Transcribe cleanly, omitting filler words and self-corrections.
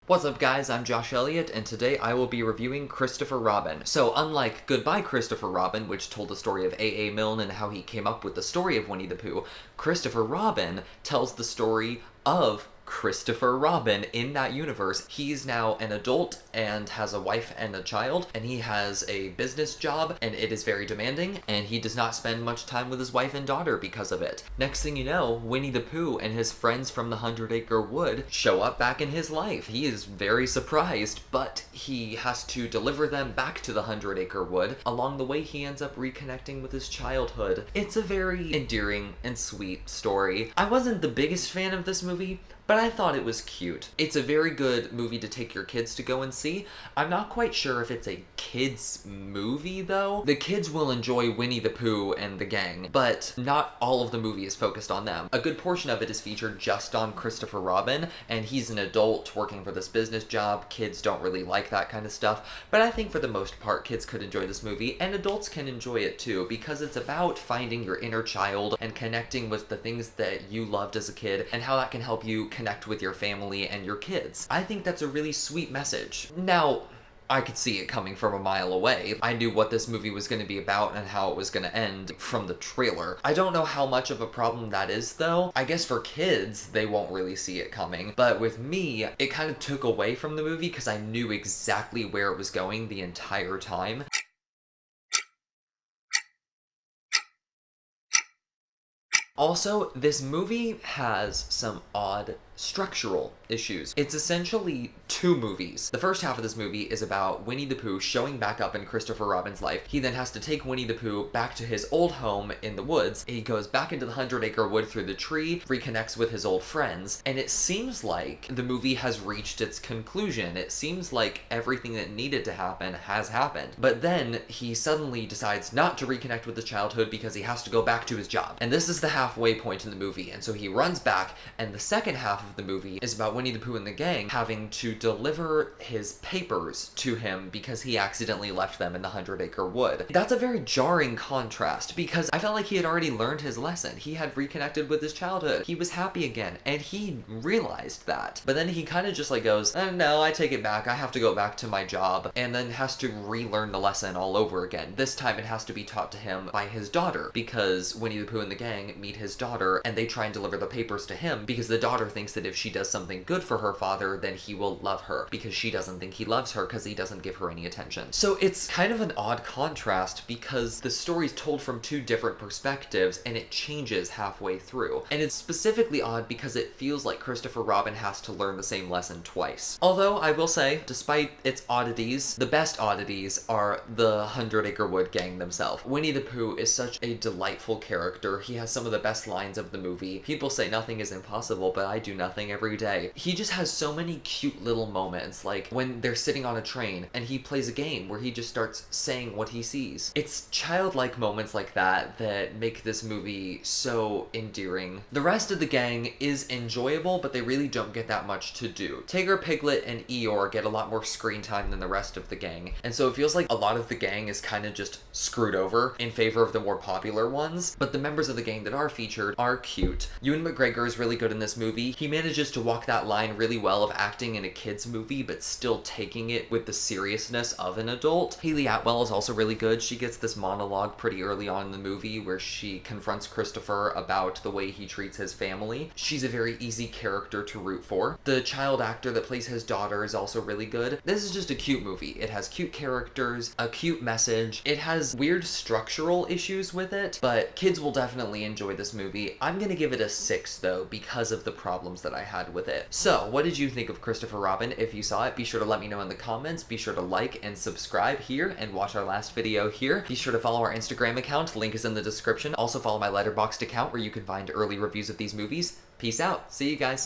What's up guys, I'm Josh Elliott, and today I will be reviewing Christopher Robin. So unlike Goodbye Christopher Robin, which told the story of A.A. Milne and how he came up with the story of Winnie the Pooh, Christopher Robin tells the story of Christopher Robin in that universe. He's now an adult and has a wife and a child, and he has a business job, and it is very demanding, and he does not spend much time with his wife and daughter because of it. Next thing you know, Winnie the Pooh and his friends from the 100-Acre Wood show up back in his life. He is very surprised, but he has to deliver them back to the 100-Acre Wood. Along the way, he ends up reconnecting with his childhood. It's a very endearing and sweet story. I wasn't the biggest fan of this movie, but I thought it was cute. It's a very good movie to take your kids to go and see. I'm not quite sure if it's a kids movie though. The kids will enjoy Winnie the Pooh and the gang, but not all of the movie is focused on them. A good portion of it is featured just on Christopher Robin, and he's an adult working for this business job. Kids don't really like that kind of stuff, but I think for the most part, kids could enjoy this movie, and adults can enjoy it too, because it's about finding your inner child and connecting with the things that you loved as a kid, and how that can help you connect with your family and your kids. I think that's a really sweet message. Now, I could see it coming from a mile away. I knew what this movie was going to be about and how it was going to end from the trailer. I don't know how much of a problem that is though. I guess for kids, they won't really see it coming. But with me, it kind of took away from the movie because I knew exactly where it was going the entire time. Also, this movie has some odd structural issues. It's essentially two movies. The first half of this movie is about Winnie the Pooh showing back up in Christopher Robin's life. He then has to take Winnie the Pooh back to his old home in the woods. He goes back into the 100-Acre Wood through the tree, reconnects with his old friends, and it seems like the movie has reached its conclusion. It seems like everything that needed to happen has happened. But then he suddenly decides not to reconnect with his childhood because he has to go back to his job. And this is the halfway point in the movie, and so he runs back, and the second half of the movie is about Winnie the Pooh and the gang having to deliver his papers to him because he accidentally left them in the 100-Acre Wood. That's a very jarring contrast because I felt like he had already learned his lesson. He had reconnected with his childhood. He was happy again, and he realized that. But then he kind of just like goes, no, I take it back. I have to go back to my job, and then has to relearn the lesson all over again. This time it has to be taught to him by his daughter because Winnie the Pooh and the gang meet his daughter, and they try and deliver the papers to him because the daughter thinks that if she does something good for her father, then he will love her because she doesn't think he loves her because he doesn't give her any attention. So it's kind of an odd contrast because the story's told from two different perspectives and it changes halfway through. And it's specifically odd because it feels like Christopher Robin has to learn the same lesson twice. Although I will say, despite its oddities, the best oddities are the 100-Acre Wood gang themselves. Winnie the Pooh is such a delightful character. He has some of the best lines of the movie. People say nothing is impossible, but I do nothing every day. He just has so many cute little moments, like when they're sitting on a train and he plays a game where he just starts saying what he sees. It's childlike moments like that that make this movie so endearing. The rest of the gang is enjoyable, but they really don't get that much to do. Tigger, Piglet, and Eeyore get a lot more screen time than the rest of the gang, and so it feels like a lot of the gang is kind of just screwed over in favor of the more popular ones, but the members of the gang that are featured are cute. Ewan McGregor is really good in this movie. He manages to walk that line really well of acting in a kid's movie but still taking it with the seriousness of an adult. Hayley Atwell is also really good. She gets this monologue pretty early on in the movie where she confronts Christopher about the way he treats his family. She's a very easy character to root for. The child actor that plays his daughter is also really good. This is just a cute movie. It has cute characters, a cute message. It has weird structural issues with it, but kids will definitely enjoy this movie. I'm gonna give it a 6 though because of the problems that I had with it. So, what did you think of Christopher Robin? If you saw it, be sure to let me know in the comments. Be sure to like and subscribe here and watch our last video here. Be sure to follow our Instagram account. Link is in the description. Also follow my Letterboxd account where you can find early reviews of these movies. Peace out. See you guys.